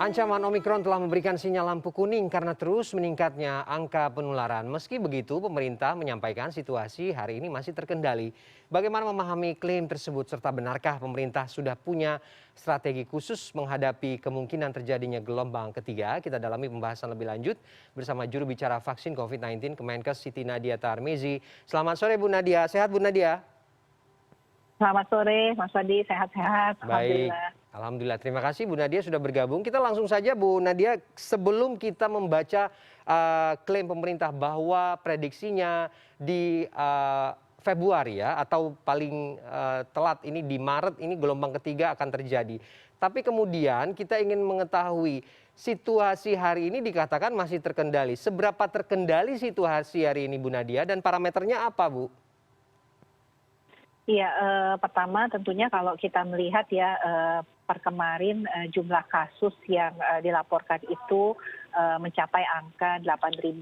Ancaman Omikron telah memberikan sinyal lampu kuning karena terus meningkatnya angka penularan. Meski begitu, pemerintah menyampaikan situasi hari ini masih terkendali. Bagaimana memahami klaim tersebut serta benarkah pemerintah sudah punya strategi khusus menghadapi kemungkinan terjadinya gelombang ketiga? Kita dalami pembahasan lebih lanjut bersama juru bicara vaksin COVID-19 Kemenkes Siti Nadia Tarmizi. Selamat sore Bu Nadia, sehat Bu Nadia? Selamat sore, Mas Wadi. Sehat-sehat. Baik, Alhamdulillah. alhamdulillah. Terima kasih Bu Nadia sudah bergabung. Kita langsung saja Bu Nadia, sebelum kita membaca klaim pemerintah bahwa prediksinya di Februari ya, atau paling telat ini di Maret ini gelombang ketiga akan terjadi. Tapi kemudian kita ingin mengetahui situasi hari ini dikatakan masih terkendali. Seberapa terkendali situasi hari ini Bu Nadia dan parameternya apa Bu? Iya, pertama tentunya kalau kita melihat ya per kemarin jumlah kasus yang dilaporkan itu mencapai angka 8.000.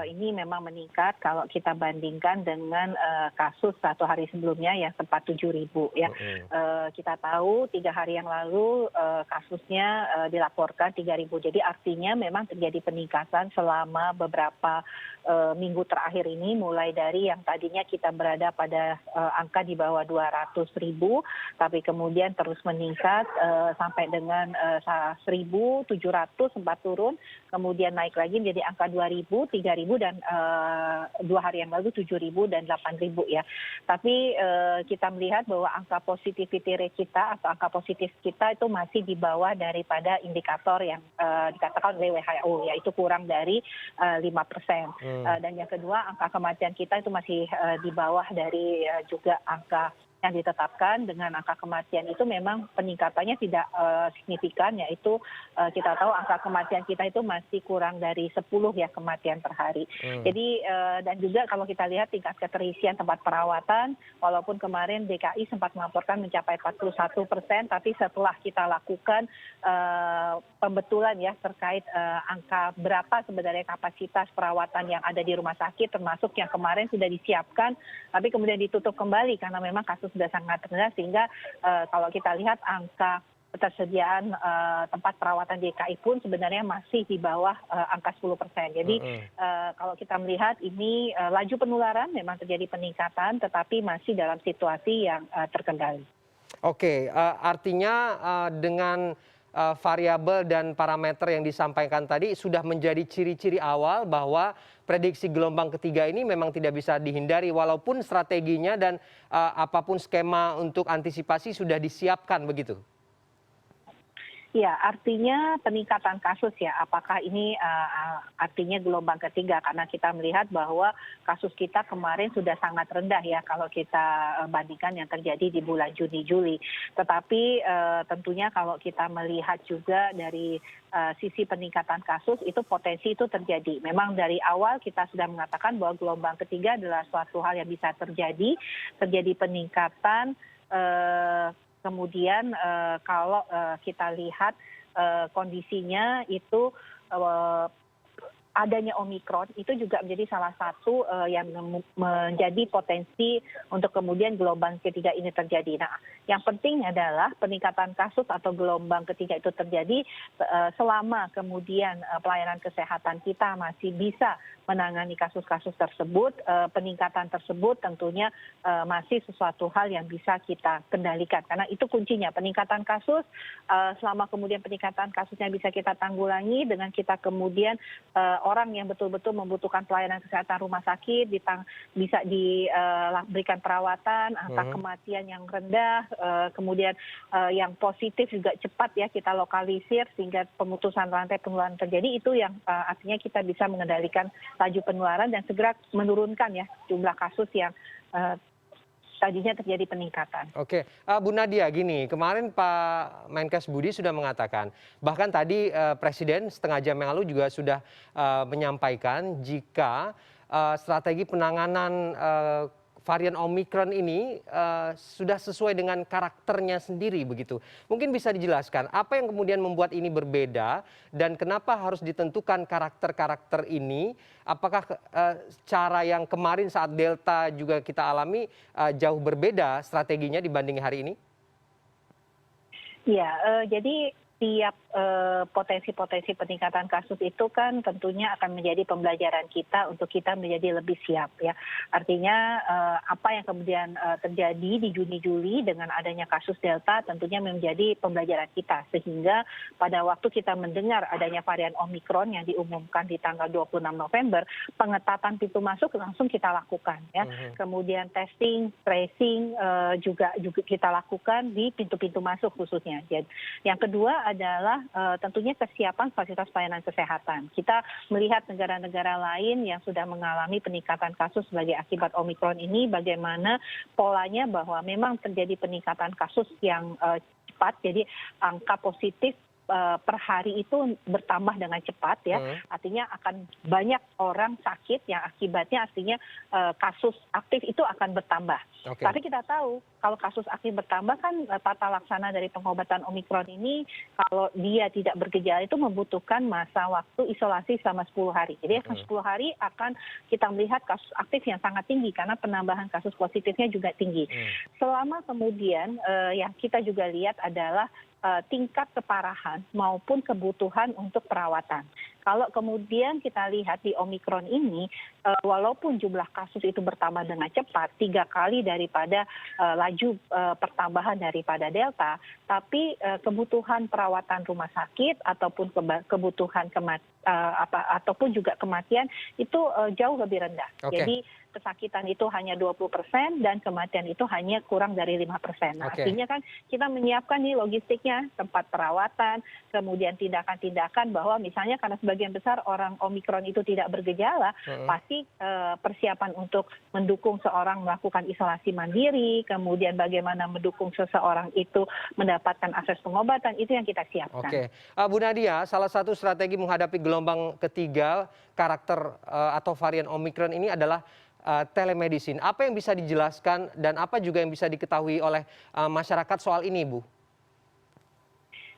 Ini memang meningkat kalau kita bandingkan dengan kasus satu hari sebelumnya yang sempat 7.000 ya. Kita tahu 3 hari yang lalu kasusnya dilaporkan 3.000. Jadi artinya memang terjadi peningkatan selama beberapa minggu terakhir ini, mulai dari yang tadinya kita berada pada angka di bawah 200.000, tapi kemudian terus meningkat sampai dengan 1.700 sempat turun, kemudian naik lagi menjadi angka 2.000, 3.000 dan 2 hari yang lalu 7.000 dan 8.000 ya. Tapi kita melihat bahwa angka positivity rate kita atau angka positif kita itu masih di bawah daripada indikator yang dikatakan oleh WHO, yaitu kurang dari 5%. Dan yang kedua, angka kematian kita itu masih di bawah dari juga angka yang ditetapkan. Dengan angka kematian itu memang peningkatannya tidak signifikan, yaitu kita tahu angka kematian kita itu masih kurang dari 10 ya kematian per hari. Jadi dan juga kalau kita lihat tingkat keterisian tempat perawatan, walaupun kemarin DKI sempat melaporkan mencapai 41%, tapi setelah kita lakukan pembetulan ya terkait angka berapa sebenarnya kapasitas perawatan yang ada di rumah sakit, termasuk yang kemarin sudah disiapkan, tapi kemudian ditutup kembali karena memang kasus sudah sangat rendah, sehingga kalau kita lihat angka ketersediaan tempat perawatan DKI pun sebenarnya masih di bawah angka 10%. Jadi kalau kita melihat ini laju penularan memang terjadi peningkatan, tetapi masih dalam situasi yang terkendali. Oke, artinya dengan variabel dan parameter yang disampaikan tadi sudah menjadi ciri-ciri awal bahwa prediksi gelombang ketiga ini memang tidak bisa dihindari walaupun strateginya dan apapun skema untuk antisipasi sudah disiapkan begitu. Ya, artinya peningkatan kasus ya. Apakah ini artinya gelombang ketiga? Karena kita melihat bahwa kasus kita kemarin sudah sangat rendah ya kalau kita bandingkan yang terjadi di bulan Juni, Juli. Tetapi tentunya kalau kita melihat juga dari sisi peningkatan kasus itu potensi itu terjadi. Memang dari awal kita sudah mengatakan bahwa gelombang ketiga adalah suatu hal yang bisa terjadi peningkatan. Kemudian kalau kita lihat kondisinya itu adanya Omikron itu juga menjadi salah satu yang menjadi potensi untuk kemudian gelombang ketiga ini terjadi. Nah, yang penting adalah peningkatan kasus atau gelombang ketiga itu terjadi selama kemudian pelayanan kesehatan kita masih bisa menangani kasus-kasus tersebut, peningkatan tersebut tentunya masih sesuatu hal yang bisa kita kendalikan. Karena itu kuncinya, peningkatan kasus, selama kemudian peningkatan kasusnya bisa kita tanggulangi dengan kita kemudian orang yang betul-betul membutuhkan pelayanan kesehatan rumah sakit bisa diberikan perawatan, angka kematian yang rendah, kemudian yang positif juga cepat ya kita lokalisir sehingga pemutusan rantai penularan terjadi, itu yang artinya kita bisa mengendalikan laju penularan dan segera menurunkan ya jumlah kasus yang tadinya terjadi peningkatan. Oke, Bu Nadia, gini, kemarin Pak Menkes Budi sudah mengatakan, bahkan tadi Presiden setengah jam yang lalu juga sudah menyampaikan jika strategi penanganan varian Omikron ini sudah sesuai dengan karakternya sendiri begitu. Mungkin bisa dijelaskan apa yang kemudian membuat ini berbeda dan kenapa harus ditentukan karakter-karakter ini? Apakah cara yang kemarin saat Delta juga kita alami jauh berbeda strateginya dibanding hari ini? Ya, jadi setiap potensi-potensi peningkatan kasus itu kan tentunya akan menjadi pembelajaran kita untuk kita menjadi lebih siap ya. Artinya apa yang kemudian terjadi di Juni-Juli dengan adanya kasus Delta tentunya menjadi pembelajaran kita, sehingga pada waktu kita mendengar adanya varian Omikron yang diumumkan di tanggal 26 November, pengetatan pintu masuk langsung kita lakukan ya. Kemudian testing, tracing juga kita lakukan di pintu-pintu masuk khususnya. Yang kedua adalah tentunya kesiapan fasilitas pelayanan kesehatan. Kita melihat negara-negara lain yang sudah mengalami peningkatan kasus sebagai akibat Omikron ini, bagaimana polanya bahwa memang terjadi peningkatan kasus yang cepat, jadi angka positif per hari itu bertambah dengan cepat ya, artinya akan banyak orang sakit yang akibatnya artinya kasus aktif itu akan bertambah. Tapi kita tahu kalau kasus aktif bertambah kan tata laksana dari pengobatan Omikron ini kalau dia tidak bergejala itu membutuhkan masa waktu isolasi selama 10 hari. Jadi 10 hari akan kita melihat kasus aktif yang sangat tinggi karena penambahan kasus positifnya juga tinggi. Selama kemudian yang kita juga lihat adalah tingkat keparahan maupun kebutuhan untuk perawatan. Kalau kemudian kita lihat di Omikron ini, walaupun jumlah kasus itu bertambah dengan cepat, 3 kali daripada laju pertambahan daripada Delta, tapi kebutuhan perawatan rumah sakit ataupun kebutuhan ataupun juga kematian itu jauh lebih rendah. Jadi kesakitan itu hanya 20% dan kematian itu hanya kurang dari 5%. Nah, artinya kan kita menyiapkan nih logistiknya, tempat perawatan, kemudian tindakan-tindakan bahwa misalnya karena sebagian besar orang Omikron itu tidak bergejala, pasti persiapan untuk mendukung seorang melakukan isolasi mandiri, kemudian bagaimana mendukung seseorang itu mendapatkan akses pengobatan, itu yang kita siapkan. Bu Nadia, salah satu strategi menghadapi gelombang ketiga karakter atau varian Omikron ini adalah telemedicine. Apa yang bisa dijelaskan dan apa juga yang bisa diketahui oleh masyarakat soal ini, Bu?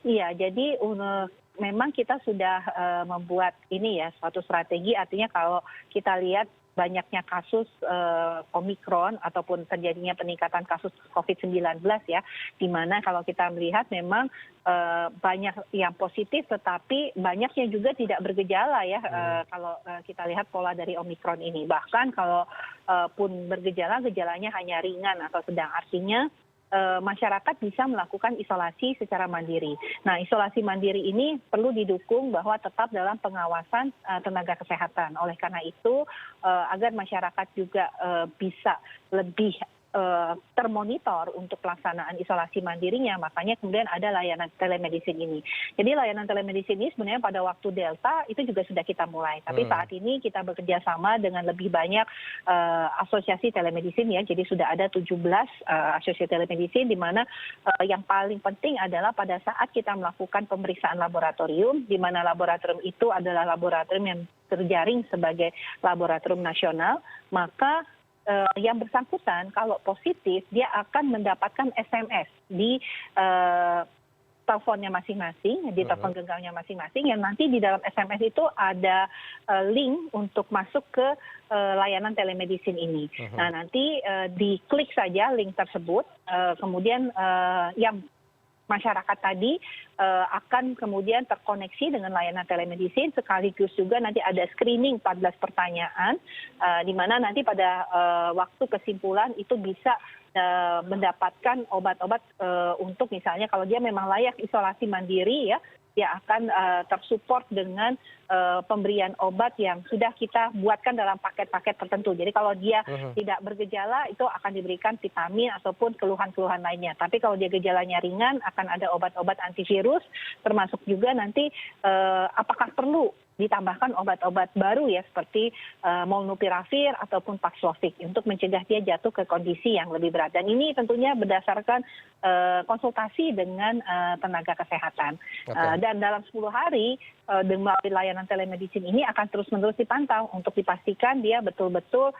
Iya, jadi memang kita sudah membuat ini ya suatu strategi, artinya kalau kita lihat banyaknya kasus Omikron ataupun terjadinya peningkatan kasus COVID-19 ya, di mana kalau kita melihat memang banyak yang positif tetapi banyaknya juga tidak bergejala ya, kalau kita lihat pola dari Omikron ini. Bahkan kalau pun bergejala, gejalanya hanya ringan atau sedang, artinya masyarakat bisa melakukan isolasi secara mandiri. Nah, isolasi mandiri ini perlu didukung bahwa tetap dalam pengawasan tenaga kesehatan. Oleh karena itu, agar masyarakat juga bisa lebih termonitor untuk pelaksanaan isolasi mandirinya, makanya kemudian ada layanan telemedicine ini. Jadi layanan telemedicine ini sebenarnya pada waktu Delta itu juga sudah kita mulai, tapi saat ini kita bekerja sama dengan lebih banyak asosiasi telemedicine ya, jadi sudah ada 17 asosiasi telemedicine, di mana yang paling penting adalah pada saat kita melakukan pemeriksaan laboratorium, di mana laboratorium itu adalah laboratorium yang terjaring sebagai laboratorium nasional, maka yang bersangkutan kalau positif dia akan mendapatkan SMS di teleponnya masing-masing, di telepon genggamnya masing-masing, yang nanti di dalam SMS itu ada link untuk masuk ke layanan telemedicine ini. Nah, nanti diklik saja link tersebut, kemudian yang masyarakat tadi akan kemudian terkoneksi dengan layanan telemedicine, sekaligus juga nanti ada screening 14 pertanyaan, di mana nanti pada waktu kesimpulan itu bisa mendapatkan obat-obat untuk misalnya kalau dia memang layak isolasi mandiri ya, dia akan tersupport dengan pemberian obat yang sudah kita buatkan dalam paket-paket tertentu. Jadi kalau dia tidak bergejala itu akan diberikan vitamin ataupun keluhan-keluhan lainnya. Tapi kalau dia gejalanya ringan akan ada obat-obat antivirus, termasuk juga nanti apakah perlu ditambahkan obat-obat baru ya seperti molnupiravir ataupun Paxlovid untuk mencegah dia jatuh ke kondisi yang lebih berat. Dan ini tentunya berdasarkan konsultasi dengan tenaga kesehatan. Dan dalam 10 hari melalui layanan telemedicine ini akan terus-menerus dipantau untuk dipastikan dia betul-betul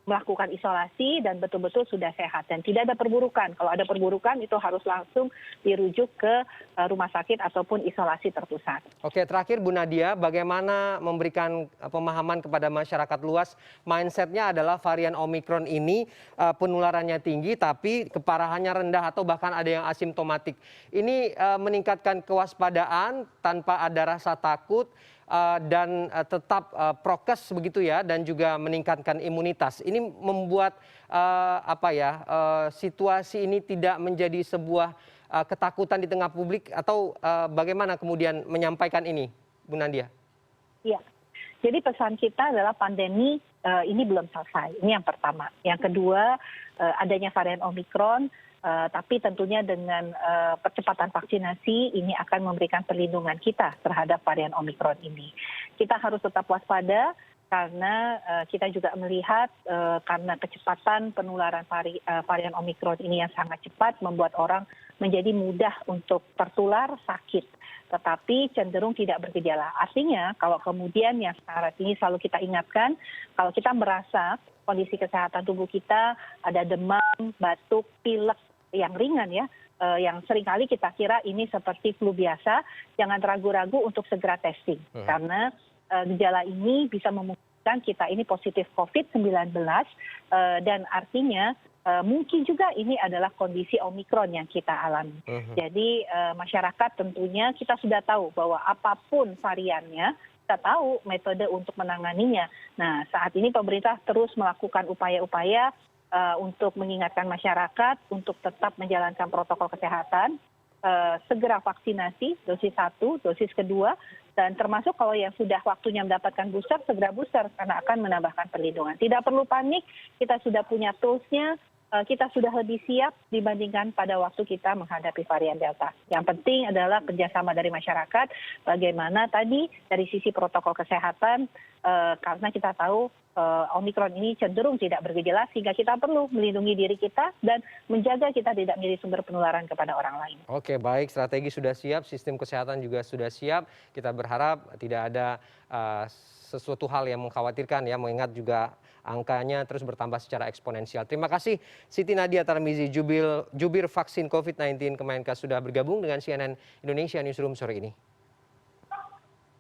melakukan isolasi dan betul-betul sudah sehat dan tidak ada perburukan. Kalau ada perburukan itu harus langsung dirujuk ke rumah sakit ataupun isolasi terpusat. Oke, terakhir Bu Nadia, bagaimana memberikan pemahaman kepada masyarakat luas, mindsetnya adalah varian Omikron ini penularannya tinggi tapi keparahannya rendah atau bahkan ada yang asimptomatik. Ini meningkatkan kewaspadaan tanpa ada rasa takut dan tetap prokes begitu ya, dan juga meningkatkan imunitas. Ini membuat situasi ini tidak menjadi sebuah ketakutan di tengah publik atau bagaimana kemudian menyampaikan ini, Bu Nadia? Iya. Jadi pesan kita adalah pandemi ini belum selesai. Ini yang pertama. Yang kedua, adanya varian Omikron, tapi tentunya dengan percepatan vaksinasi ini akan memberikan perlindungan kita terhadap varian Omikron ini. Kita harus tetap waspada karena kita juga melihat karena kecepatan penularan varian Omikron ini yang sangat cepat membuat orang menjadi mudah untuk tertular sakit, tetapi cenderung tidak bergejala. Artinya kalau kemudian yang saat ini selalu kita ingatkan, kalau kita merasa kondisi kesehatan tubuh kita ada demam, batuk, pilek yang ringan ya, yang seringkali kita kira ini seperti flu biasa, jangan ragu-ragu untuk segera testing. Karena gejala ini bisa memungkinkan kita ini positif COVID-19 dan artinya mungkin juga ini adalah kondisi Omikron yang kita alami. Jadi masyarakat tentunya kita sudah tahu bahwa apapun variannya, kita tahu metode untuk menanganinya. Nah, saat ini pemerintah terus melakukan upaya-upaya untuk mengingatkan masyarakat untuk tetap menjalankan protokol kesehatan, segera vaksinasi dosis 1, dosis kedua, dan termasuk kalau yang sudah waktunya mendapatkan booster, segera booster karena akan menambahkan perlindungan. Tidak perlu panik, kita sudah punya toolsnya, kita sudah lebih siap dibandingkan pada waktu kita menghadapi varian Delta. Yang penting adalah kerjasama dari masyarakat, bagaimana tadi dari sisi protokol kesehatan, karena kita tahu Omikron ini cenderung tidak bergejala, sehingga kita perlu melindungi diri kita dan menjaga kita tidak menjadi sumber penularan kepada orang lain. Oke, baik, strategi sudah siap, sistem kesehatan juga sudah siap. Kita berharap tidak ada sesuatu hal yang mengkhawatirkan ya, mengingat juga angkanya terus bertambah secara eksponensial. Terima kasih Siti Nadia Tarmizi, jubir vaksin COVID-19 Kemenkes sudah bergabung dengan CNN Indonesia Newsroom sore ini.